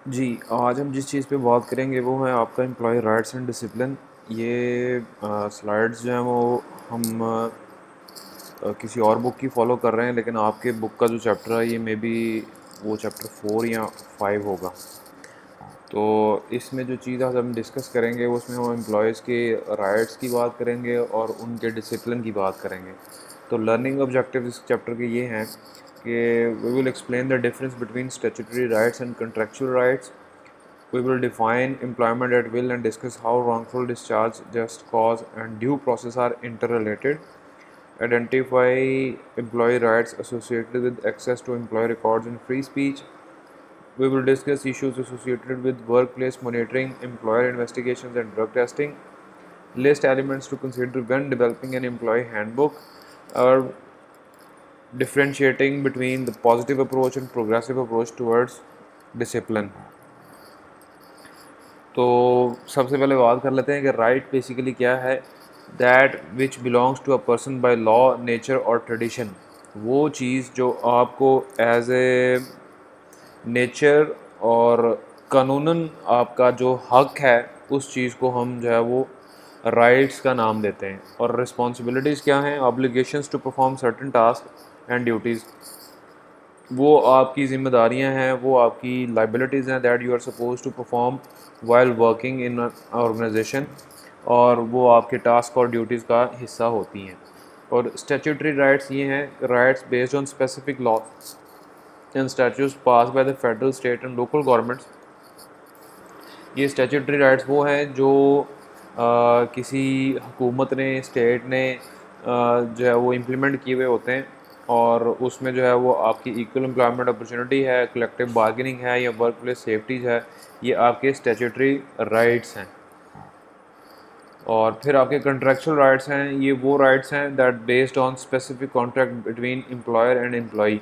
जी, आज हम जिस चीज़ पे बात करेंगे वो है आपका एम्प्लॉयी राइट्स एंड डिसिप्लिन। ये स्लाइड्स जो हैं वो हम किसी और बुक की फ़ॉलो कर रहे हैं, लेकिन आपके बुक का जो चैप्टर है ये मे बी वो चैप्टर 4 या 5 होगा। तो इसमें जो चीज़ आज हम डिस्कस करेंगे उसमें हम एम्प्लॉयज़ के राइट्स की बात करेंगे और उनके डिसिप्लिन की बात करेंगे। तो लर्निंग ऑब्जेक्टिव इस चैप्टर के ये हैं कि we will explain the difference between statutory rights and contractual rights. We will define employment at will and discuss how wrongful discharge, just cause, and due process are interrelated. Identify employee rights associated with access to employee records and free speech. We will discuss issues associated with workplace monitoring, employer investigations, and drug testing. List elements to consider when developing an employee handbook, or differentiating between the positive approach and progressive approach towards discipline. तो सबसे पहले बात कर लेते हैं कि right basically क्या है। That which belongs to a person by law, nature और ट्रेडिशन। वो चीज़ जो आपको एज ए नेचर और कानूनन आपका जो हक है, उस चीज़ को हम जो है वो राइट्स का नाम देते हैं। और रिस्पॉन्सिबिलिटीज़ क्या हैं? Obligations to perform certain task and duties. वो आपकी ज़िम्मेदारियां हैं, वो आपकी लाइबिलिटीज़ हैं that you are suppose to perform while working in organisation, और वो आपके टास्क और ड्यूटीज़ का हिस्सा होती हैं। और स्टैट्यूटरी राइट्स ये हैं rights based on specific law and statutes pass by the federal, state and local governments. ये स्टैट्यूटरी राइट्स वो हैं जो किसी हुकूमत ने, स्टेट ने जो है वो इम्प्लीमेंट किए हुए होते हैं, और उसमें जो है वो आपकी इक्वल एम्प्लॉयमेंट अपॉर्चुनिटी है, कलेक्टिव बार्गेनिंग है या वर्क प्लेस सेफ्टीज़ है। ये आपके स्टैट्यूटरी राइट्स हैं। और फिर आपके कंट्रेक्चुअल राइट्स हैं। ये वो राइट्स हैं that based on specific contract between employer and employee.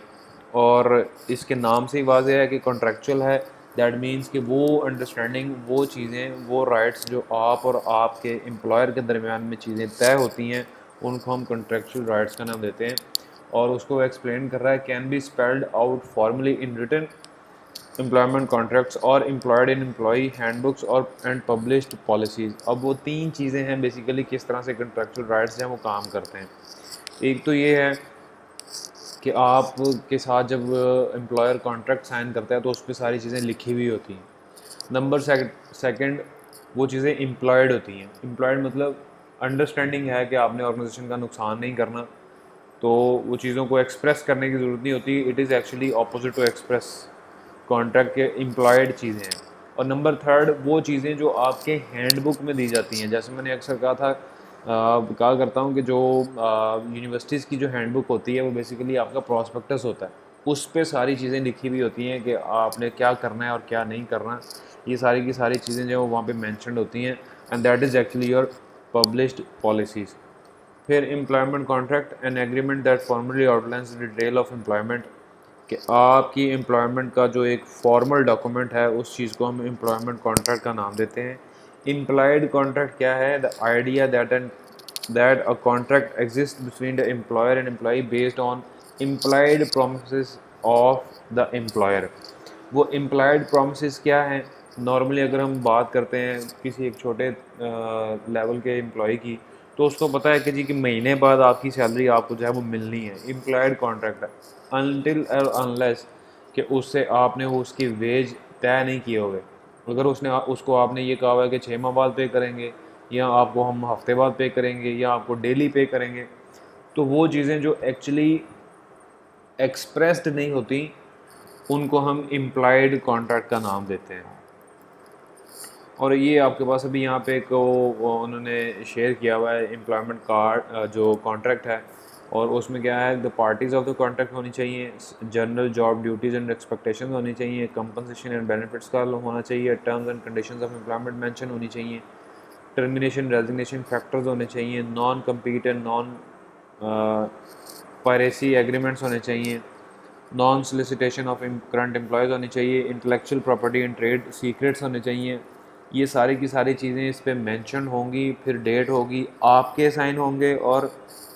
और इसके नाम से ही वाज़ेह है कि कॉन्ट्रैक्चुअल है। दैट मीन्स कि वो अंडरस्टैंडिंग, वो चीज़ें, वो राइट्स जो आप और आपके एम्प्लॉयर के दरमियान में चीज़ें तय होती हैं, उनको हम कॉन्ट्रैक्चुअल राइट्स का नाम देते हैं। और उसको एक्सप्लेन कर रहा है, can be spelled out formally in written employment contracts और एम्प्लॉयड इन एम्प्लॉई हैंडबुक्स और एंड पब्लिश्ड पॉलिसीज़। अब वो तीन चीज़ें हैं बेसिकली किस तरह से कॉन्ट्रैक्चुअल राइट्स हैं वो काम करते हैं। एक तो ये है कि आप के साथ जब एम्प्लॉयर कॉन्ट्रैक्ट साइन करता है तो उस पर सारी चीज़ें लिखी हुई होती हैं। नंबर सेकंड, वो चीज़ें एम्प्लॉयड होती हैं। एम्प्लॉयड मतलब अंडरस्टैंडिंग है कि आपने ऑर्गेनाइजेशन का नुकसान नहीं करना, तो वो चीज़ों को एक्सप्रेस करने की ज़रूरत नहीं होती। It is actually opposite to express. Contract के एम्प्लॉयड चीज़ें हैं। और नंबर थर्ड, वो चीज़ें जो आपके हैंडबुक में दी जाती हैं। जैसे मैंने अक्सर कहा था, कहा करता हूँ कि जो यूनिवर्सिटीज़ की जो हैंडबुक होती है वो बेसिकली आपका प्रॉस्पेक्टस होता है। उस पे सारी चीज़ें लिखी हुई होती हैं कि आपने क्या करना है और क्या नहीं करना। ये सारी की सारी चीज़ें जो वहाँ पे मेंशन्ड होती हैं, and that is actually your published policies. फिर employment contract, an agreement that formally outlines the detail of employment. कि आपकी एम्प्लॉयमेंट का जो एक फॉर्मल डॉक्यूमेंट है, उस चीज़ को हम एम्प्लॉयमेंट कॉन्ट्रैक्ट का नाम देते हैं। इम्प्लॉयड कॉन्ट्रैक्ट क्या है? The idea that a contract exist between the employer and employee based on employed promise of the employer. वो इम्प्लॉयड प्रोमिस क्या हैं? नॉर्मली अगर हम बात करते हैं किसी एक छोटे लेवल के एम्प्लॉय की, तो उसको पता है कि जी कि महीने बाद आपकी सैलरी आपको जो है वो मिलनी है। एम्प्लॉयड कॉन्ट्रैक्ट है। अनटिल और अनलेस कि उससे आपने वो उसकी वेज तय नहीं किए हुए। अगर उसको आपने ये कहा हुआ है कि 6 माह बाद पे करेंगे, या आपको हम हफ्ते बाद पे करेंगे, या आपको डेली पे करेंगे, तो वो चीज़ें जो एक्चुअली एक्सप्रेस्ड नहीं होती, उनको हम इम्प्लाइड कॉन्ट्रैक्ट का नाम देते हैं। और ये आपके पास अभी यहाँ पे एक वो उन्होंने शेयर किया हुआ है एम्प्लॉयमेंट कार्ड, जो कॉन्ट्रैक्ट है। और उसमें क्या है, the parties of the contract होनी चाहिए, general job duties and expectations होनी चाहिए, कंपनसेशन एंड बेनिफिट्स का होना चाहिए, terms and conditions of employment mention होनी चाहिए, टर्मिनेशन रेजिग्नेशन फैक्टर्स होने चाहिए, non compete and non piracy agreements होने चाहिए, non solicitation of current employees होनी चाहिए, intellectual property and trade secrets होने चाहिए। ये सारी की सारी चीज़ें इस पे मेंशन होंगी। फिर डेट होगी, आपके साइन होंगे और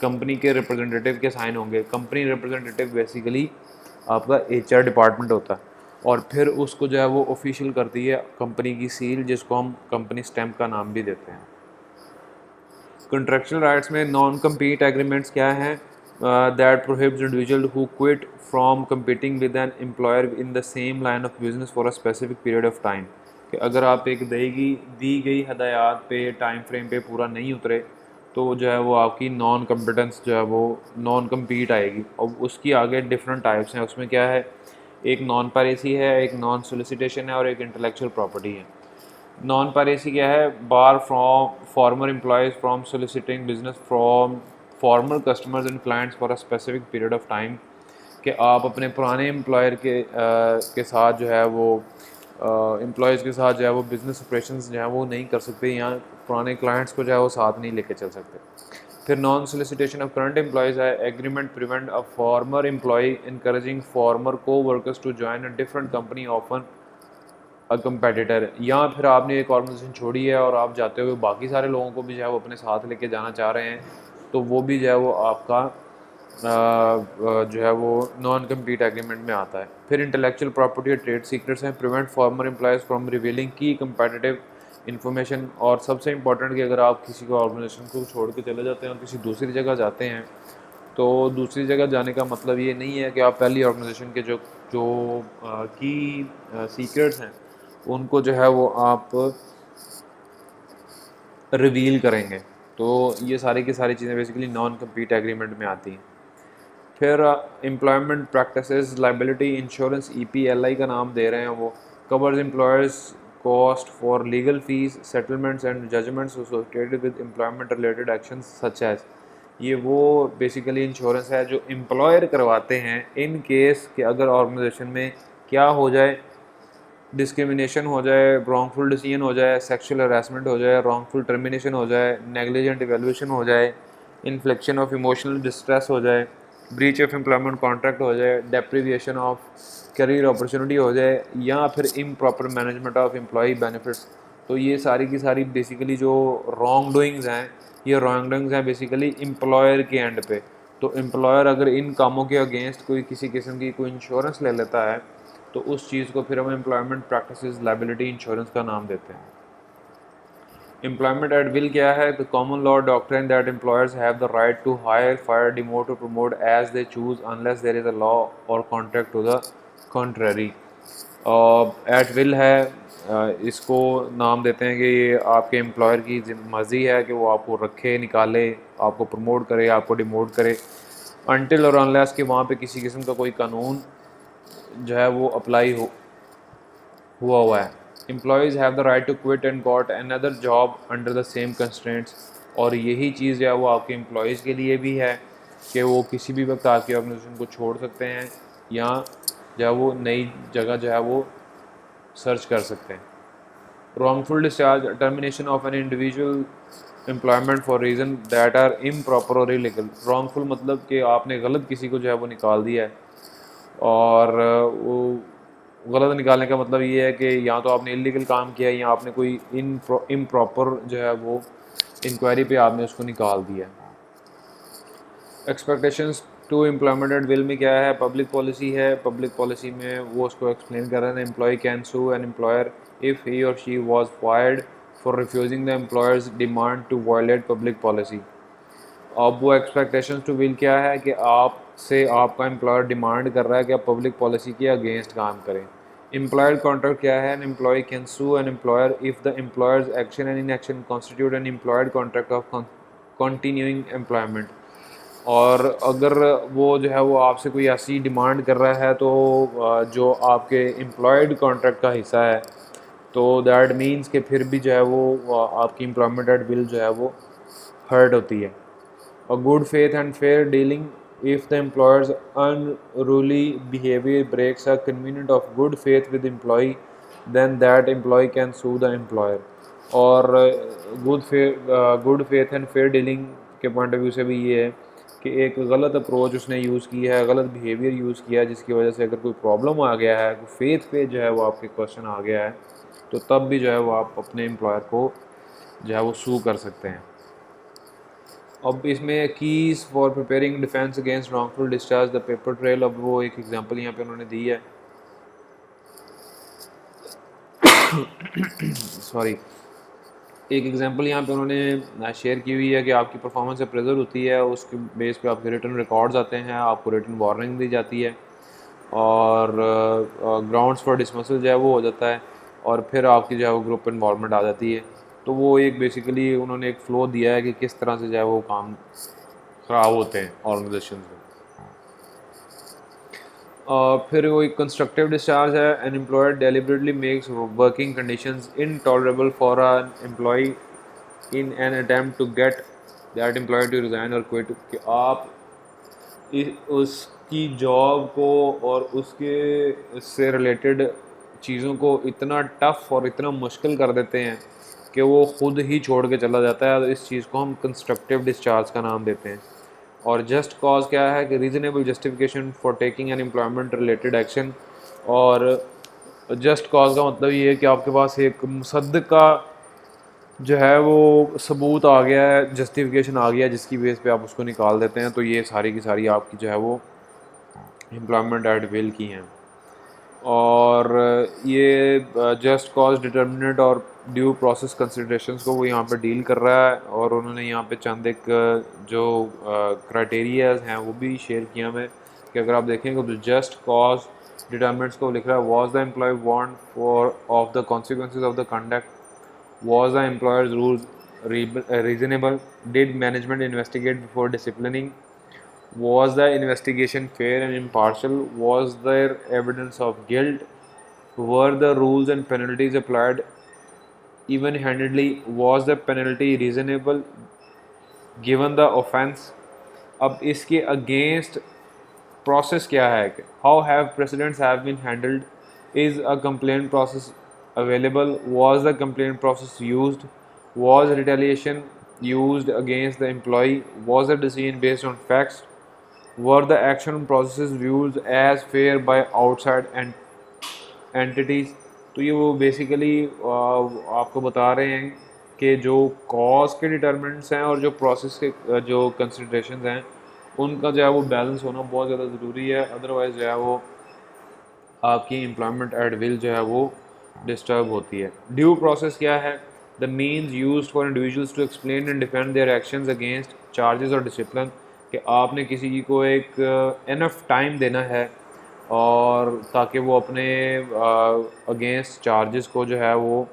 कंपनी के रिप्रेजेंटेटिव के साइन होंगे। कंपनी रिप्रेजेंटेटिव बेसिकली आपका एचआर डिपार्टमेंट होता है। और फिर उसको जो है वो ऑफिशियल करती है कंपनी की सील, जिसको हम कंपनी स्टैम्प का नाम भी देते हैं। कॉन्ट्रेक्चुअल राइट्स में नॉन कम्पीट एग्रीमेंट्स क्या हैं? That prohibits individual who quit from competing with an employer in the same line of business for a specific period of time. कि अगर आप एक दी गई हदायत पे टाइम फ्रेम पे पूरा नहीं उतरे तो जो है वो आपकी नॉन कम्पिटेंस जो है वो नॉन कम्पीट आएगी। और उसकी आगे डिफरेंट टाइप्स हैं, उसमें क्या है, एक नॉन पैरेसी है, एक नॉन सोलिसिटेशन है और एक इंटेलेक्चुअल प्रॉपर्टी है। नॉन पैरेसी क्या है? Bar from former employees from soliciting business from former customers and clients for a specific period of time. कि आप अपने पुराने एम्प्लॉयर के साथ जो है वो एम्प्लॉयज़ के साथ जो है वो बिज़नेस ऑपरेशंस जो है वो नहीं कर सकते, या पुराने क्लाइंट्स को जो है वो साथ नहीं लेके चल सकते। फिर non solicitation of current employees है, agreement prevent a former employee encouraging former को workers to join a different company often a competitor. या फिर आपने एक ऑर्गेनाइजेशन छोड़ी है और आप जाते हुए बाकी सारे लोगों को भी जो है वो अपने साथ लेके जाना चाह रहे हैं, तो वो भी जो है वो आपका जो है वो नॉन कम्पीट एग्रीमेंट में आता है। फिर इंटेलेक्चुअल प्रॉपर्टी और ट्रेड सीक्रेट्स हैं, prevent farmer employees from revealing की कंपेटिटिव इन्फॉर्मेशन। और सबसे इंपॉर्टेंट कि अगर आप किसी को ऑर्गेनाइजेशन को छोड़ के चले जाते हैं और किसी दूसरी जगह जाते हैं, तो दूसरी जगह जाने का मतलब ये नहीं है कि आप पहली ऑर्गेनाइजेशन के जो जो की सीक्रेट्स हैं उनको जो है वो आप रिवील करेंगे। तो ये सारी की सारी चीज़ें बेसिकली नॉन कम्पीट एग्रीमेंट में आती हैं। फिर employment practices liability insurance, EPLI का नाम दे रहे हैं वो, covers employers cost for legal fees settlements and judgements associated with employment related actions such as. ये वो बेसिकली इंश्योरेंस है जो एम्प्लॉयर करवाते हैं इन केस कि अगर ऑर्गेनाइजेशन में क्या हो जाए, डिस्क्रिमिनेशन हो जाए, रॉन्गफुल डिसीजन हो जाए, सेक्सुअल हरासमेंट हो जाए, रॉन्गफुल टर्मिनेशन हो जाए, नेग्लिजेंट इवेल्यूशन हो जाए, इन्फ्लिक्शन ऑफ इमोशनल डिस्ट्रेस हो जाए, ब्रीच ऑफ एम्प्लॉयमेंट कॉन्ट्रैक्ट हो जाए, डेप्रीविएशन ऑफ करियर अपॉर्चुनिटी हो जाए, या फिर improper management of employee benefits. तो ये सारी की सारी बेसिकली जो रॉन्ग डूइंग्स हैं, ये रॉन्ग डूइंग्स हैं बेसिकली एम्प्लॉयर के एंड पे। तो एम्प्लॉयर अगर इन कामों के अगेंस्ट कोई किसी किस्म की कोई इंश्योरेंस ले लेता है, तो उस चीज़ को फिर हम एम्प्लॉयमेंट प्रैक्टिसेस लायबिलिटी इंश्योरेंस का नाम देते हैं। एम्प्लॉयमेंट एट विल क्या है? The common law doctrine that employers have the right to hire, fire, demote और promote as they choose unless there is a law और contract to the contrary. At will है, इसको नाम देते हैं कि ये आपके एम्प्लॉयर की मर्ज़ी है कि वो आपको रखे, निकाले, आपको प्रमोट करे, आपको डिमोट करे, अनटिल और अनलेस कि वहाँ पे किसी किस्म का कोई कानून जो है वो अप्लाई हुआ है। Employees have the right to quit and got another job under the same constraints. और यही चीज़ जो है वो आपके एम्प्लॉयज़ के लिए भी है कि वो किसी भी वक्त आपकी ऑर्गेनाइजेशन को छोड़ सकते हैं, या जो है वो नई जगह जो है वो सर्च कर सकते हैं। Wrongful discharge, termination of an individual employment for reason that are improper और इलीगल। रॉन्गफुल मतलब कि आपने गलत किसी को जो है वो निकाल दिया है, और वो गलत निकालने का मतलब ये है कि या तो आपने इलीगल काम किया है या आपने कोई इम्प्रॉपर जो है वो इंक्वायरी पे आपने उसको निकाल दिया। Expectations to employment at will में क्या है? पब्लिक पॉलिसी है। पब्लिक पॉलिसी में वो उसको एक्सप्लेन कर रहे हैं। Employee can sue an employer if he और she was fired for refusing the employer's demand to violate public policy. अब वो एक्सपेक्टेशंस टू विल क्या है कि आपसे आपका एम्प्लॉयर डिमांड कर रहा है कि आप पब्लिक पॉलिसी के अगेंस्ट काम करें। एम्प्लॉयर कॉन्ट्रैक्ट क्या है? An employee can sue an employer if the employers action and inaction constitute an employed contract of continuing employment. और अगर वो जो है वो आपसे कोई ऐसी डिमांड कर रहा है तो जो आपके एम्प्लॉयड कॉन्ट्रैक्ट का हिस्सा है, तो दैट मीन्स कि फिर भी जो है वो आपकी एम्प्लॉयमेंट एट विल जो है वो हर्ट होती है। A good faith and fair dealing, if the employer's unruly behavior breaks a covenant of good faith with employee, then that employee can sue the employer। और good faith and fair dealing के point of view से भी ये है कि एक गलत approach उसने यूज़ की है, गलत बिहेवियर यूज़ किया है, जिसकी वजह से अगर कोई प्रॉब्लम आ गया है, कोई फेथ पे जो है वो आपके क्वेश्चन आ गया है, तो तब भी जो है वो आप अपने एम्प्लॉयर को जो है वो सू कर सकते हैं। अब इसमें keys for preparing defence against wrongful discharge the paper trail, अब वो एक एग्जांपल यहाँ पे उन्होंने दी है सॉरी, एक एग्जांपल यहाँ पे उन्होंने शेयर की हुई है कि आपकी परफॉर्मेंस अप्रेजल होती है, उसके बेस पे आपके रिटर्न रिकॉर्ड्स आते हैं, आपको रिटर्न वार्निंग दी जाती है और ग्राउंड्स फॉर डिसमिसल जो है वो हो जाता है और फिर आपकी जो है वो ग्रुप इन्वॉल्वमेंट आ जाती है। तो वो एक बेसिकली उन्होंने एक फ़्लो दिया है कि किस तरह से जो है वो काम ख़राब होते हैं ऑर्गेनाइजेशन में। फिर वो एक कंस्ट्रक्टिव डिस्चार्ज है, an employer deliberately makes working conditions intolerable for an employee in an attempt to get that employee to resign और क्विट, कि आप उसकी जॉब को और उसके से रिलेटेड चीज़ों को इतना टफ और इतना मुश्किल कर देते हैं कि वो ख़ुद ही छोड़ के चला जाता है। तो इस चीज़ को हम कंस्ट्रक्टिव डिस्चार्ज का नाम देते हैं। और जस्ट कॉज क्या है कि reasonable justification for taking an employment related action. और जस्ट कॉज का मतलब ये है कि आपके पास एक मुसद्दक़ का जो है वो सबूत आ गया है, जस्टिफिकेशन आ गया है, जिसकी बेस पे आप उसको निकाल देते हैं। तो ये सारी की सारी आपकी जो है वो एम्प्लॉयमेंट एट विल की हैं। और ये जस्ट कॉज डिटर्मिनेंट और ड्यू प्रोसेस कंसिडरेशंस को वो यहाँ पे डील कर रहा है। और उन्होंने यहाँ पे चंद एक जो क्राइटेरियाज हैं वो भी शेयर किया मैं, कि अगर आप देखेंगे तो जस्ट कॉज डिटर्मिनेंट्स को लिख रहा है, was the employee warned for of the consequences of the conduct, was the employer's rules reasonable, did management investigate before disciplining, was the investigation fair and impartial, was there evidence of guilt, were the rules and penalties applied even-handedly, was the penalty reasonable given the offense। अब इसके against process क्या है, how have precedents have been handled, is a complaint process available, was the complaint process used, was retaliation used against the employee, was the decision based on facts, were the action processes viewed as fair by outside entities। तो ये वो basically आपको बता रहे हैं कि जो cause के डिटर्मिनेंट्स हैं और जो प्रोसेस के जो कंसिडरेशंस हैं उनका जो है वो बैलेंस होना बहुत ज़्यादा ज़रूरी है। अदरवाइज़ जो है वो आपकी एम्प्लॉयमेंट एट विल जो है वो डिस्टर्ब होती है। ड्यू प्रोसेस क्या है, the means used for individuals to explain and defend their actions against charges और डिसिप्लिन, कि आपने किसी को एक इनफ टाइम देना है और ताकि वो अपने अगेंस्ट चार्जेस को जो है वो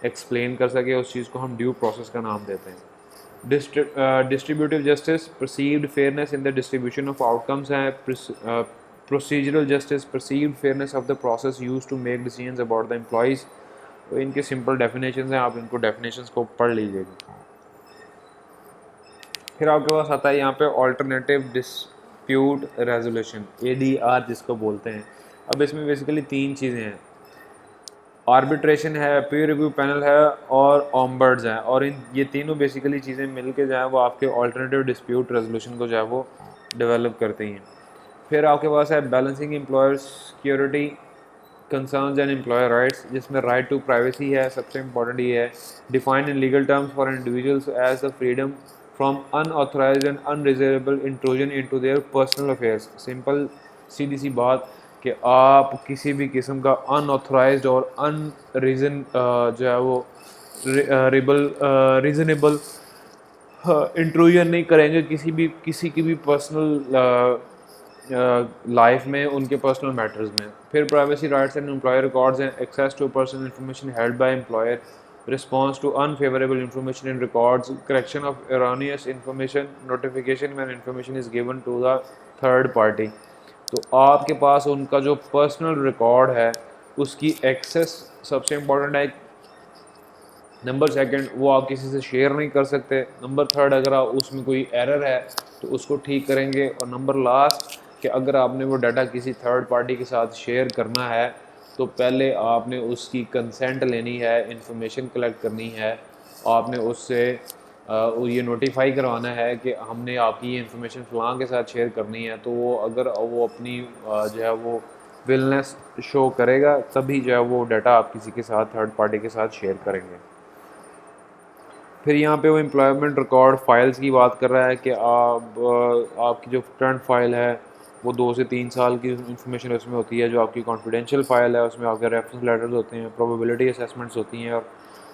एक्सप्लेन कर सके। उस चीज़ को हम ड्यू प्रोसेस का नाम देते हैं। Distributive justice, perceived fairness in the distribution of outcomes हैं। Procedural justice, perceived fairness of the process use to make decisions about the employees. तो इनके सिंपल डेफिनेशंस हैं, आप इनको डेफिनेशंस को पढ़ लीजिएगा। फिर आपके पास आता है यहाँ पे ऑल्टरनेटिव डिस्प्यूट रेजोल्यूशन, ADR जिसको बोलते हैं। अब इसमें बेसिकली तीन चीज़ें हैं, आर्बिट्रेशन है, पीयर रिव्यू पैनल है और ऑम्बर्ड्स हैं। और इन ये तीनों बेसिकली चीज़ें मिल के जो है वो आपके ऑल्टरनेटिव डिस्प्यूट रेजोल्यूशन को जो है वो डेवलप करती हैं। फिर आपके पास है balancing employer security concerns and employer rights, जिसमें राइट टू प्राइवेसी है, सबसे इंपॉर्टेंट ये है। Defined in legal terms for individuals as the freedom from unauthorised and unreasonable intrusion into their personal affairs. Simple सीधी सी बात कि आप किसी भी किस्म का अनऑथराइज्ड और अनरीजन जो है वो रीजनेबल इंट्रूजन नहीं करेंगे किसी की भी पर्सनल लाइफ में, उनके पर्सनल मैटर्स में। फिर privacy rights and employer records हैं, access to personal information held by employer, response to unfavourable information in records, correction of erroneous information, notification when information is given to the third party. तो आपके पास उनका जो personal record है उसकी access सबसे important है। Number second, वो आप किसी से शेयर नहीं कर सकते। नंबर थर्ड, अगर आप उसमें कोई एरर है तो उसको ठीक करेंगे। और नंबर लास्ट, कि अगर आपने वो डाटा किसी थर्ड पार्टी के साथ शेयर करना है तो पहले आपने उसकी कंसेंट लेनी है, इंफॉर्मेशन कलेक्ट करनी है, आपने उससे ये नोटिफाई करवाना है कि हमने आपकी ये इन्फॉर्मेशन फ़लाँ के साथ शेयर करनी है। तो वो अगर वो अपनी जो है वो विलनेस शो करेगा तभी जो है वो डाटा आप किसी के साथ थर्ड पार्टी के साथ शेयर करेंगे। फिर यहाँ पे वो एम्प्लॉयमेंट रिकॉर्ड फाइल्स की बात कर रहा है कि आपकी जो फ्रंट फाइल है वो 2 से 3 साल की इंफॉर्मेशन उसमें होती है जो आपकी कॉन्फिडेंशियल फ़ाइल है, उसमें आपके रेफरेंस लेटर्स होते हैं, प्रोबेबिलिटी असेसमेंट्स होती हैं और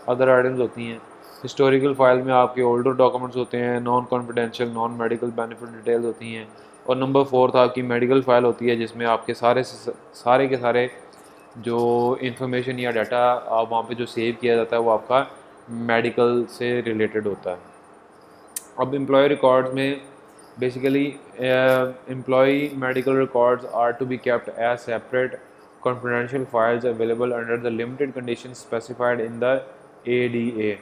अदर आइटम्स होती हैं। हिस्टोरिकल फ़ाइल में आपके ओल्डर डॉक्यूमेंट्स होते हैं, non confidential non medical benefit details होती हैं। और नंबर 4 आपकी मेडिकल फ़ाइल होती है जिसमें आपके सारे के सारे जो इंफॉर्मेशन या डाटा आप वहाँ पे जो सेव किया जाता है वो आपका मेडिकल से रिलेटेड होता है। अब एम्प्लॉय रिकॉर्ड्स में basically employee medical records are to be kept as separate confidential files available under the limited condition specified in the ADA।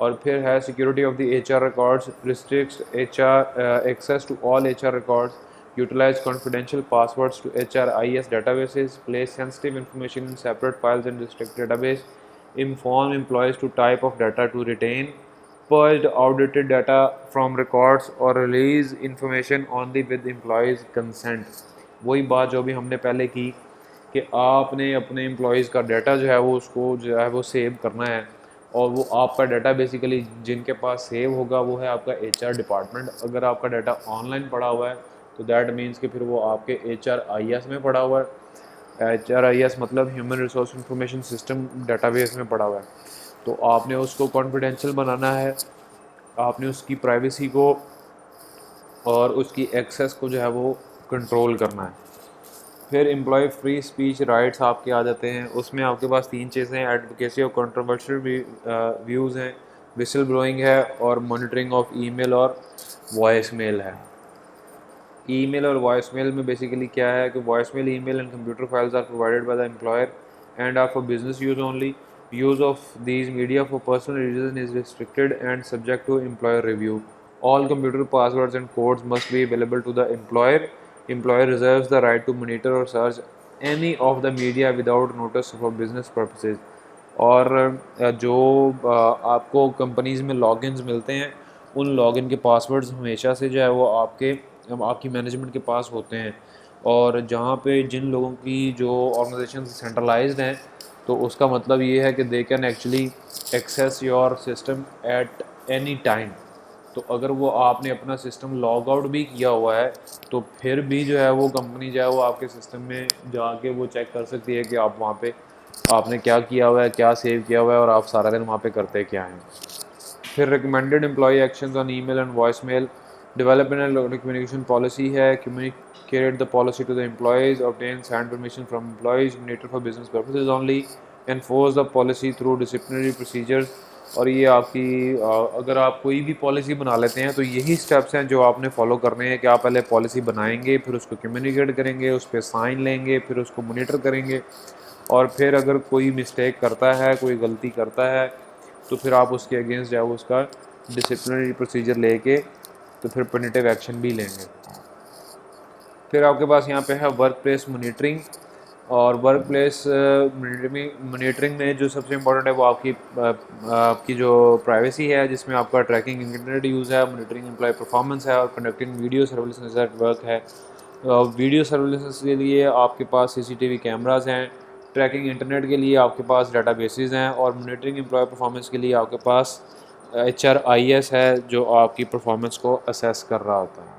और फिर है security of the HR records restricts HR access to all HR records, utilize confidential passwords to HRIS databases, place sensitive information in separate files in district database, inform employees to type of data to retain, purged outdated data from records or release information only with employees consent। वही बात जो भी हमने पहले की कि आपने अपने एम्प्लॉयज़ का डाटा जो है वो उसको जो है वो सेव करना है, और वो आपका डाटा बेसिकली जिनके पास सेव होगा वो है आपका HR डिपार्टमेंट। अगर आपका डाटा ऑनलाइन पड़ा हुआ है तो दैट मीन्स कि फिर वो आपके HRIS में पड़ा हुआ है। HRIS मतलब human resource information system database में पड़ा हुआ है। तो आपने उसको कॉन्फिडेंशियल बनाना है, आपने उसकी प्राइवेसी को और उसकी एक्सेस को जो है वो कंट्रोल करना है। फिर एम्प्लॉय फ्री स्पीच राइट्स आपके आ जाते हैं। उसमें आपके पास 3 चीज़ें हैं, एडवोकेसी और कंट्रोवर्शियल व्यूज़ हैं, विसल ब्लोइंग है और मॉनिटरिंग ऑफ ईमेल और वॉइस मेल है। ईमेल और वॉइस मेल में बेसिकली क्या है कि voice mail email and computer files are provided by the employer and are for business use only. Use of these media for personal reason is restricted and subject to employer review. All computer passwords and codes must be available to the employer. Employer reserves the right to monitor और search any of the media without notice for business purposes. और जो आपको companies में logins मिलते हैं उन login के passwords हमेशा से जो है वो आपकी मैनेजमेंट के पास होते हैं। और जहाँ पे जिन लोगों की जो ऑर्गेनाइजेशन सेंट्रलाइज्ड हैं तो उसका मतलब ये है कि they can actually access your system at any time. तो अगर वो आपने अपना सिस्टम लॉग आउट भी किया हुआ है तो फिर भी जो है वो कंपनी जो है वो आपके सिस्टम में जाके वो चेक कर सकती है कि आप वहाँ पे आपने क्या किया हुआ है, क्या सेव किया हुआ है और आप सारा दिन वहाँ पे करते क्या हैं। फिर recommended employee actions on email and voice mail, development and communication policy है, communicate the policy to the employees, obtain signed permission from employees, monitor for business purposes only, enforce the policy through disciplinary procedures. और ये आपकी अगर आप कोई भी policy बना लेते हैं तो यही स्टेप्स हैं जो आपने फॉलो करने हैं कि आप पहले पॉलिसी बनाएंगे, फिर उसको कम्युनिकेट करेंगे, उस पर साइन लेंगे, फिर उसको मॉनिटर करेंगे, और फिर अगर कोई मिस्टेक करता है, कोई गलती करता है तो फिर आप उसके अगेंस्ट जाओ उसका डिसिप्लिनरी प्रोसीजर लेके तो फिर पनिटिव एक्शन भी लेंगे। फिर आपके पास यहाँ पे है वर्क प्लेस मोनीटरिंग। और वर्क प्लेस मोनीटरिंग में जो सबसे इम्पोर्टेंट है वो आपकी जो प्राइवेसी है, जिसमें आपका ट्रैकिंग इंटरनेट यूज़ है, मोनीटरिंग एम्प्लॉय परफॉर्मेंस है और conducting video surveillance at work है। वीडियो सर्विलेंस के लिए आपके पास CCTV कैमराज हैं, ट्रैकिंग इंटरनेट के लिए आपके पास डाटाबेसेस हैं और मोनीटरिंग एम्प्लॉय परफॉर्मेंस के लिए आपके पास HRIS है जो आपकी परफॉर्मेंस को असेस कर रहा होता है।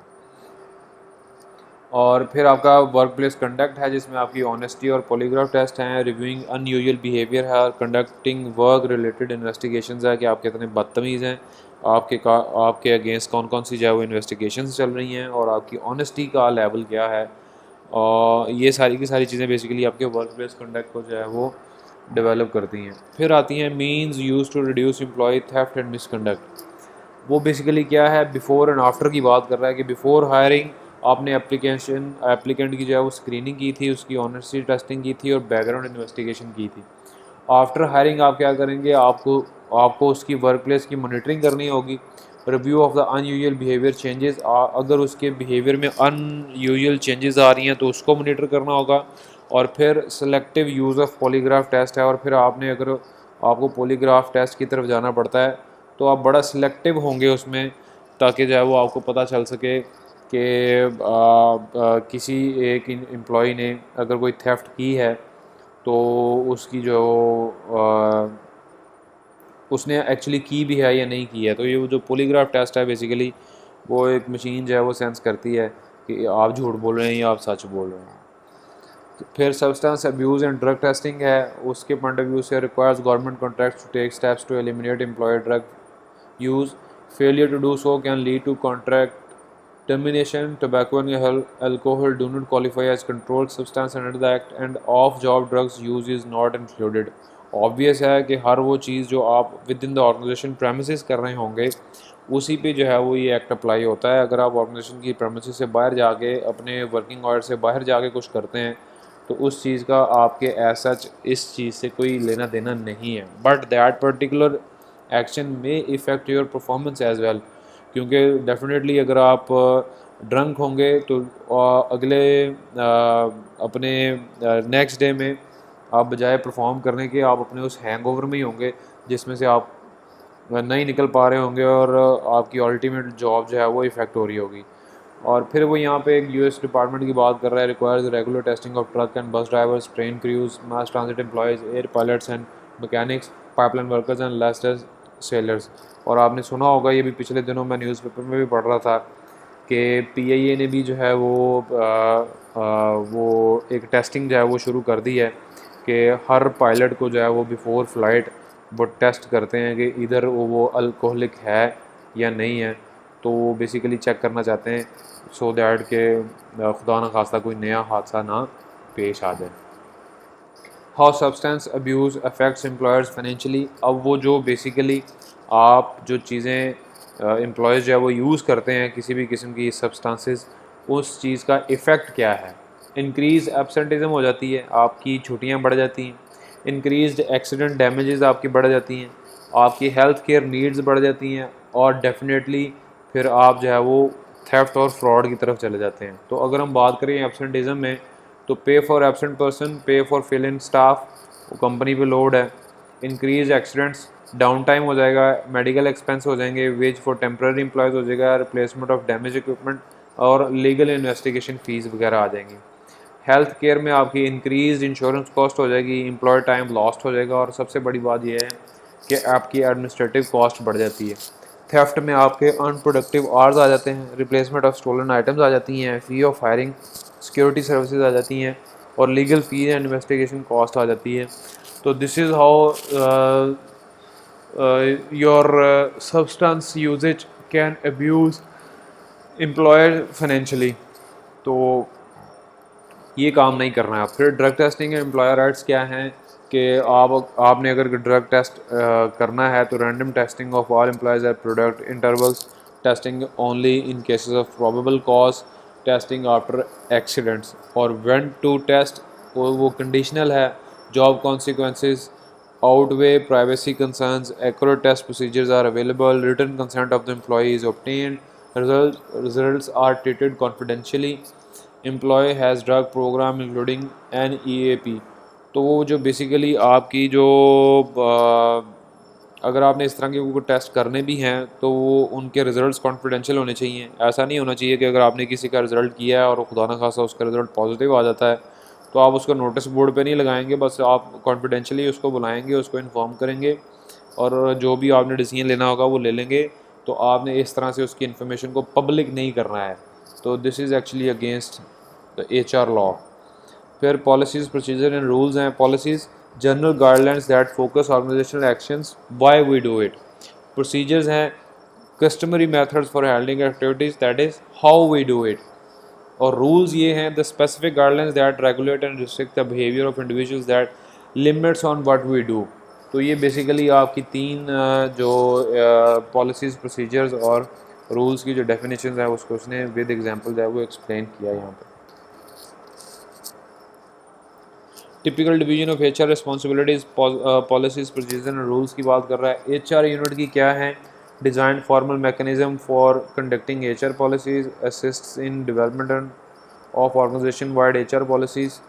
और फिर आपका वर्क प्लेस कंडक्ट है जिसमें आपकी ऑनेस्टी और पॉलीग्राफ टेस्ट हैं, रिव्यूइंग अनयूजुअल बिहेवियर है और कंडक्टिंग वर्क रिलेटेड इन्वेस्टिगेशंस है कि आप कितने बदतमीज़ हैं, आपके अगेंस्ट कौन कौन सी जो है वो इन्वेस्टिगेशंस चल रही हैं और आपकी ऑनेस्टी का लेवल क्या है। और ये सारी की सारी चीज़ें बेसिकली आपके वर्क प्लेस कंडक्ट को जो है वो डेवलप करती हैं। फिर आती हैं means use to reduce employee theft and misconduct. वो बेसिकली क्या है, बिफ़ोर एंड आफ्टर की बात कर रहा है कि बिफ़ोर हायरिंग आपने एप्लीकेंट की जो है वो स्क्रीनिंग की थी, उसकी ऑनेस्टी टेस्टिंग की थी और बैकग्राउंड इन्वेस्टिगेशन की थी। आफ्टर हायरिंग आप क्या करेंगे, आपको उसकी वर्क प्लेस की मॉनिटरिंग करनी होगी, review of the unusual behaviour changes, अगर उसके बिहेवियर में अनयूजुअल चेंजेस आ रही हैं तो उसको मॉनिटर करना होगा। और फिर selective use of polygraph test है, और फिर अगर आपको पॉलीग्राफ टेस्ट की तरफ जाना पड़ता है तो आप बड़ा सिलेक्टिव होंगे उसमें, ताकि जो है वो आपको पता चल सके कि किसी एक एम्प्लॉई ने अगर कोई थेफ्ट की है तो उसकी जो उसने एक्चुअली की भी है या नहीं की है। तो ये जो पॉलीग्राफ टेस्ट है बेसिकली वो एक मशीन जो है वो सेंस करती है कि आप झूठ बोल रहे हैं या आप सच बोल रहे हैं। फिर substance abuse and drug testing है, उसके पॉइंट ऑफ व्यू से requires government contracts to take steps to eliminate employee drug use. Failure to do so can lead to contract termination. Tobacco and alcohol do not qualify as controlled substance under the act, and off-job drugs use is not included. Obvious है कि हर वो चीज़ जो आप within the organisation premises कर रहे होंगे उसी पे जो है वो ये एक्ट अप्लाई होता है। अगर आप ऑर्गेनाइजेशन की प्रेमिसेस से बाहर जाके अपने वर्किंग आवर्स से बाहर जाके कुछ करते हैं तो उस चीज़ का आपके एज सच इस चीज़ से कोई लेना देना नहीं है, बट दैट पर्टिकुलर एक्शन में effect your performance as well, क्योंकि डेफिनेटली अगर आप ड्रंक होंगे तो अगले अपने नेक्स्ट डे में आप बजाय परफॉर्म करने के आप अपने उस हैंगओवर में ही होंगे जिसमें से आप नहीं निकल पा रहे होंगे और आपकी अल्टीमेट जॉब जो है वो इफ़ेक्ट हो रही होगी। और फिर वो यहाँ पे एक यूएस डिपार्टमेंट की बात कर रहा है, requires regular testing of truck and bus drivers, train crews, mass transit employees, air pilots and mechanics, pipeline workers and lester sailors. और आपने सुना होगा, ये भी पिछले दिनों मैं न्यूज़पेपर में भी पढ़ रहा था कि पीआईए ने भी जो है वो एक टेस्टिंग जो है वो शुरू कर दी है कि हर पायलट को जो है वो बिफ़ोर फ़्लाइट वो टेस्ट करते हैं कि इधर वो अल्कोहलिक है या नहीं है। तो वो बेसिकली चेक करना चाहते हैं सो दैट के खुदा न खास्ता कोई नया हादसा ना पेश आ जाए। How substance abuse affects employers financially. अब वो जो बेसिकली आप जो चीज़ें एम्प्लॉयज़ जो है वो यूज़ करते हैं किसी भी किस्म की सब्सटेंसेस, उस चीज़ का इफ़ेक्ट क्या है। इंक्रीज़ एब्सेंटिज़म हो जाती है, आपकी छुट्टियां बढ़ जाती हैं। इंक्रीज़्ड एक्सीडेंट डैमेजेस आपकी बढ़ जाती हैं, आपकी हेल्थ केयर नीड्स बढ़ जाती हैं, और डेफिनेटली फिर आप जो है वो थेफ्ट और फ्रॉड की तरफ चले जाते हैं। तो अगर हम बात करें एब्सेंटिज़म में, तो पे फॉर एब्सेंट पर्सन, पे फॉर फिल इन स्टाफ, वो कंपनी पे लोड है। इंक्रीज एक्सीडेंट्स, डाउन टाइम हो जाएगा, मेडिकल एक्सपेंस हो जाएंगे, वेज फॉर टेम्प्रेरी एम्प्लॉयज़ हो जाएगा, रिप्लेसमेंट ऑफ डैमेज इक्विपमेंट और लीगल इन्वेस्टिगेशन फ़ीस वगैरह आ जाएंगी। हेल्थ केयर में आपकी इंक्रीज इंश्योरेंस कॉस्ट हो जाएगी, एम्प्लॉय टाइम लॉस्ट हो जाएगा, और सबसे बड़ी बात यह है कि आपकी एडमिनिस्ट्रेटिव कॉस्ट बढ़ जाती है। थेफ्ट में आपके अनप्रोडक्टिव आवर्स आ जाते हैं, रिप्लेसमेंट ऑफ स्टोलन आइटम्स आ जाती हैं, fee of hiring, security services आ जाती हैं, और legal fees and investigation cost आ जाती है। तो this is how your substance यूजेज कैन अब्यूज़ एम्प्लॉयर फाइनेंशियली। तो ये काम नहीं करना है आप। फिर drug testing and employer rights क्या हैं कि आपने अगर ड्रग टेस्ट करना है तो random testing of all employees at product intervals, testing only in cases of probable cause, testing after accidents, और व्हेन टू टेस्ट वो कंडीशनल है, job consequences outweigh privacy concerns, accurate test procedures are available, written consent of the employee is obtained, results are treated confidentially, employee has drug program including NEAP। तो वो जो basically आपकी जो अगर आपने इस तरह के कोई टेस्ट करने भी हैं तो वो उनके रिज़ल्ट्स कॉन्फिडेंशियल होने चाहिए। ऐसा नहीं होना चाहिए कि अगर आपने किसी का रिज़ल्ट किया है और खुदा न खासा उसका रिज़ल्ट पॉजिटिव आ जाता है तो आप उसको नोटिस बोर्ड पे नहीं लगाएंगे, बस आप कॉन्फिडेंशियली उसको बुलाएंगे, उसको इन्फॉर्म करेंगे, और जो भी आपने डिसीजन लेना होगा वो ले लेंगे। तो आपने इस तरह से उसकी इन्फॉर्मेशन को पब्लिक नहीं करना है। तो this is actually against the HR law. फिर पॉलिसीज़, प्रोसीजर एंड रूल्स हैं। Policies, general guidelines that focus organisational actions, why we do it. Procedures हैं, customary methods for handling activities, that is how we do it. और rules ये हैं, the specific guidelines that regulate and restrict the behaviour of individuals that limits on what we do. तो ये basically आपकी तीन जो policies, procedures और rules की जो डेफिनेशन है उसको उसने विद एग्जांपल जो है वो एक्सप्लेन किया यहाँ पे। Typical division of HR responsibilities, policies, procedure and rules की बात कर रहा है। HR यूनिट की क्या है, design formal mechanism for conducting HR policies, assists in development of organization-wide HR policies,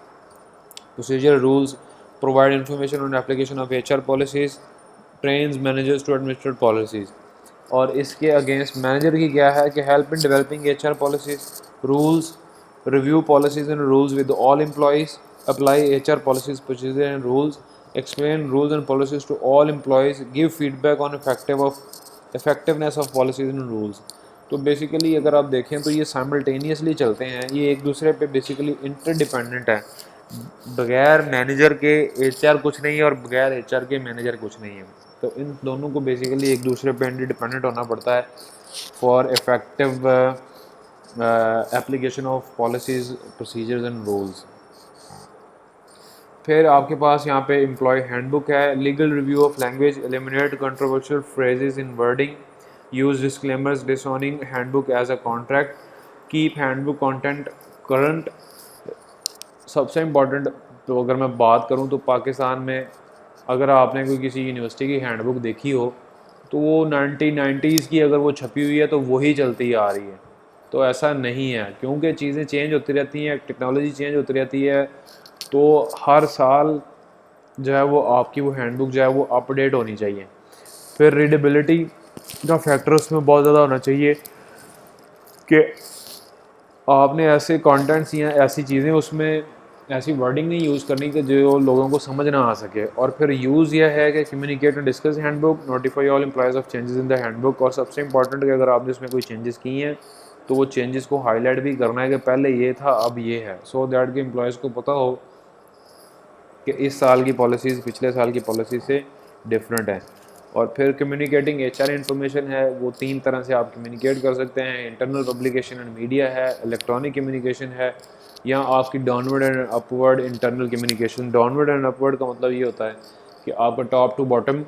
procedure rules, provide information on application of HR policies, trains managers to administer policies। और इसके अगेंस्ट मैनेजर की क्या है कि help in developing HR policies, rules, review policies and rules with all employees, apply HR policies, procedure and rules, explain rules and policies to all employees, give feedback on effectiveness of policies and rules। तो basically अगर आप देखें तो ये simultaneously चलते हैं, ये एक दूसरे पे बेसिकली इंटरडिपेंडेंट है। बगैर मैनेजर के एचआर कुछ नहीं है और बगैर एचआर के मैनेजर कुछ नहीं है। तो इन दोनों को बेसिकली एक दूसरे पे इंटरडिपेंडेंट होना पड़ता है for effective application of policies, procedures and rules. फिर आपके पास यहाँ पे एम्प्लॉय हैंडबुक है, legal review of language, eliminate controversial phrases in wording, use disclaimers, disowning handbook as a contract, keep handbook content current. सबसे इम्पॉर्टेंट तो अगर मैं बात करूँ तो पाकिस्तान में अगर आपने कोई किसी यूनिवर्सिटी की हैंडबुक देखी हो तो वो 1990s की अगर वो छपी हुई है तो वही चलती आ रही है। तो ऐसा नहीं है, क्योंकि चीज़ें चेंज होती रहती हैं, टेक्नोलॉजी चेंज होती रहती है, तो हर साल जो है वो आपकी वो हैंडबुक जो है वो अपडेट होनी चाहिए। फिर रीडेबिलिटी का फैक्टर उसमें बहुत ज़्यादा होना चाहिए कि आपने ऐसे कंटेंट्स या ऐसी चीज़ें उसमें ऐसी वर्डिंग नहीं यूज़ करनी कि जो लोगों को समझ ना आ सके। और फिर यूज़ यह है कि communicate and discuss handbook, notify all employees of changes in the handbook. और सबसे इंपॉर्टेंट कि अगर आपने इसमें कोई चेंजेस की हैं तो वो चेंजेस को हाईलाइट भी करना है कि पहले ये था अब ये है, सो दैट के एम्प्लॉयज़ को पता हो कि इस साल की पॉलिसीज़ पिछले साल की पॉलिसी से डिफरेंट है। और फिर कम्युनिकेटिंग एचआर इन्फॉर्मेशन है, वो 3 तरह से आप कम्युनिकेट कर सकते हैं। इंटरनल पब्लिकेशन एंड मीडिया है, इलेक्ट्रॉनिक कम्युनिकेशन है, या आपकी downward and upward internal communication. Downward and upward का मतलब ये होता है कि आपका टॉप टू बॉटम,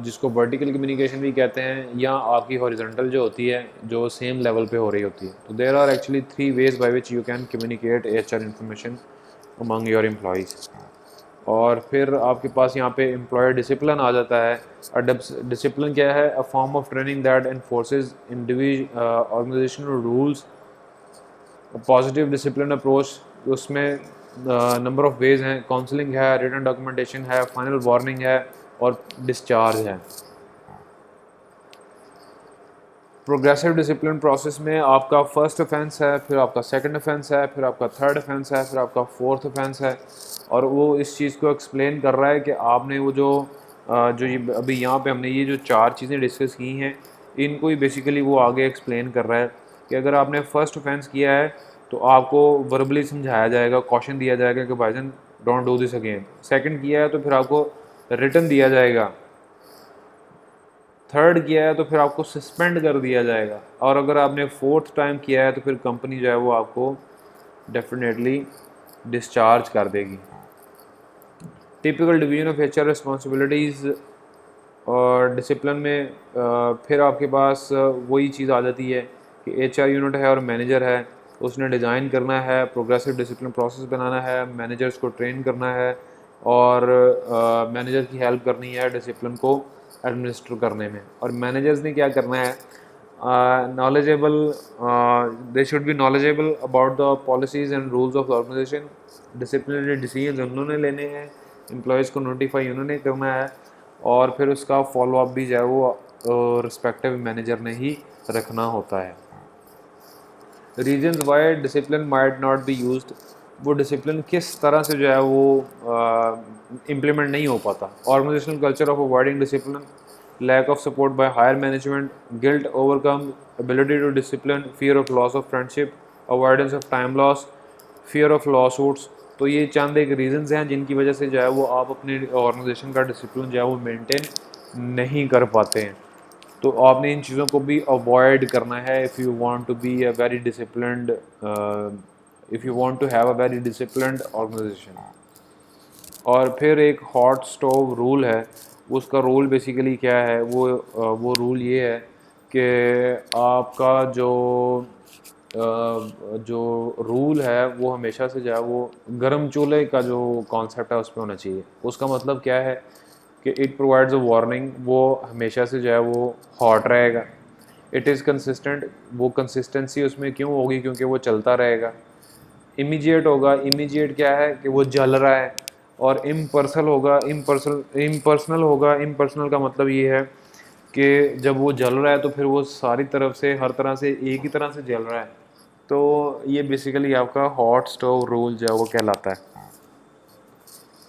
जिसको वर्टिकल कम्युनिकेशन भी कहते हैं, या आपकी हॉरिजॉन्टल जो होती है जो सेम लेवल पे हो रही होती है। तो there are actually 3 ways by which you can communicate HR information among your employees. और फिर आपके पास यहाँ पे एम्प्लॉयर डिसिप्लिन आ जाता है। डिसिप्लिन क्या है? A form of training that enforces organisational rules. Positive discipline approach, उसमें नंबर ऑफ वेज हैं, काउंसलिंग है, रिटन डॉक्यूमेंटेशन है, फाइनल वार्निंग है और डिस्चार्ज है। प्रोग्रेसिव डिसिप्लिन प्रोसेस में आपका फर्स्ट ऑफेंस है, फिर आपका सेकंड ऑफेंस है, फिर आपका थर्ड ऑफेंस है, फिर आपका फोर्थ ऑफेंस है। और वो इस चीज़ को एक्सप्लेन कर रहा है कि आपने वो जो ये अभी यहाँ पे हमने ये जो 4 चीज़ें डिस्कस की हैं, इनको ही बेसिकली वो आगे एक्सप्लेन कर रहा है कि अगर आपने फर्स्ट ऑफेंस किया है तो आपको वर्बली समझाया जाएगा, कॉशन दिया जाएगा कि भाईजान don't do this again. Second किया है तो फिर आपको रिटन दिया जाएगा। थर्ड किया है तो फिर आपको सस्पेंड कर दिया जाएगा। और अगर आपने फोर्थ टाइम किया है तो फिर कंपनी जो है वो आपको डेफिनेटली डिस्चार्ज कर देगी। Typical division of HR responsibilities और डिसिप्लिन में फिर आपके पास वही चीज़ आ जाती है कि एचआर यूनिट है और मैनेजर है, उसने डिज़ाइन करना है, प्रोग्रेसिव डिसिप्लिन प्रोसेस बनाना है, मैनेजर्स को ट्रेन करना है और मैनेजर की हेल्प करनी है डिसिप्लिन को एडमिनिस्टर करने में। और मैनेजर्स ने क्या करना है? knowledgeable they should be knowledgeable about the policies and rules of the organization। Disciplinary decision उन्होंने लेने हैं, एम्प्लॉयज़ को नोटिफाई उन्होंने करना है और फिर उसका फॉलो अप भी जो है वो रिस्पेक्टिव मैनेजर ने ही रखना होता है। Reasons why discipline might not be used, वो डिसिप्लिन किस तरह से जो है वो इम्प्लीमेंट नहीं हो पाता। Organisational culture of avoiding discipline, lack of support by higher management, guilt overcome, ability to discipline, fear of loss of friendship, avoidance of time loss, fear of lawsuits। तो ये चंद एक रीजंस हैं जिनकी वजह से जो है वो आप अपने ऑर्गेनाइजेशन का डिसिप्लिन जो है वो मेंटेन नहीं कर पाते हैं। तो आपने इन चीज़ों को भी अवॉइड करना है if you want to be a very disciplined, if you want to have a very disciplined organisation. और फिर एक हॉट स्टोव रूल है, उसका रूल बेसिकली क्या है? वो रूल ये है कि आपका जो रूल है वो हमेशा से जो है वो गर्म चूल्हे का जो कॉन्सेप्ट है उस पर होना चाहिए। उसका मतलब क्या है कि इट प्रोवाइड्स अ वार्निंग, वो हमेशा से जो है वो हॉट रहेगा। इट इज़ कंसिस्टेंट, वो कंसिस्टेंसी उसमें क्यों होगी? क्योंकि वो चलता रहेगा। इमीडिएट होगा, इमीडिएट क्या है कि वो जल रहा है। और इम्पर्सनल होगा, इम्पर्सनल होगा, इम्पर्सनल का मतलब ये है कि जब वो जल रहा है तो फिर वो सारी तरफ से हर तरह से एक ही तरह से जल रहा है। तो ये बेसिकली आपका हॉट स्टोव रूल जो है वो कहलाता है।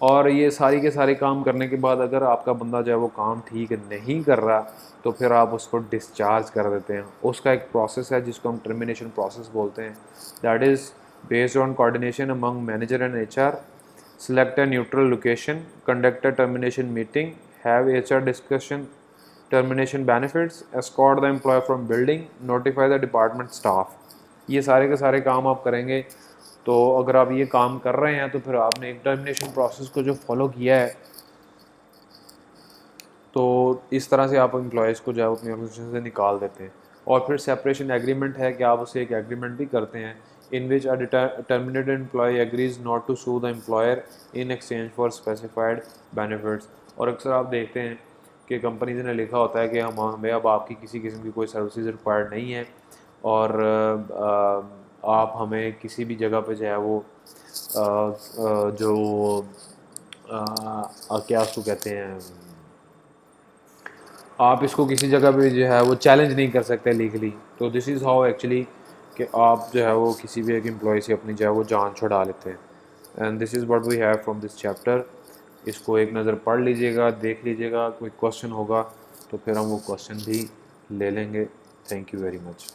और ये सारी के सारे काम करने के बाद अगर आपका बंदा जो है वो काम ठीक नहीं कर रहा, तो फिर आप उसको डिस्चार्ज कर देते हैं। उसका एक प्रोसेस है जिसको हम टर्मिनेशन प्रोसेस बोलते हैं। That is based on coordination among manager and HR, select a neutral location, conduct a termination meeting, have HR discussion termination benefits, escort the employee from building, notify the department staff। ये सारे के सारे काम आप करेंगे। तो अगर आप ये काम कर रहे हैं तो फिर आपने एक टर्मिनेशन प्रोसेस को जो फॉलो किया है, तो इस तरह से आप एम्प्लॉयज़ को जो है अपनी ऑर्गेनाइजेशन से निकाल देते हैं। और फिर सेपरेशन एग्रीमेंट है कि आप उसे एक एग्रीमेंट भी करते हैं, in which a terminated employee agrees not to sue the employer in exchange for specified benefits. और अक्सर आप देखते हैं कि कंपनीज ने लिखा होता है कि हमें अब आपकी किसी किस्म की कोई सर्विसेज रिक्वायर्ड नहीं है, और आप हमें किसी भी जगह पे जो है वो जो क्या उसको कहते हैं, आप इसको किसी जगह पे जो है वो चैलेंज नहीं कर सकते लीगली। तो दिस इज़ हाउ एक्चुअली कि आप जो है वो किसी भी एक एम्प्लॉय से अपनी जो है वो जान छुड़ा लेते हैं। And this is what we have from this chapter. इसको एक नज़र पढ़ लीजिएगा, देख लीजिएगा, कोई क्वेश्चन होगा तो फिर हम वो क्वेश्चन भी ले लेंगे। Thank you very much.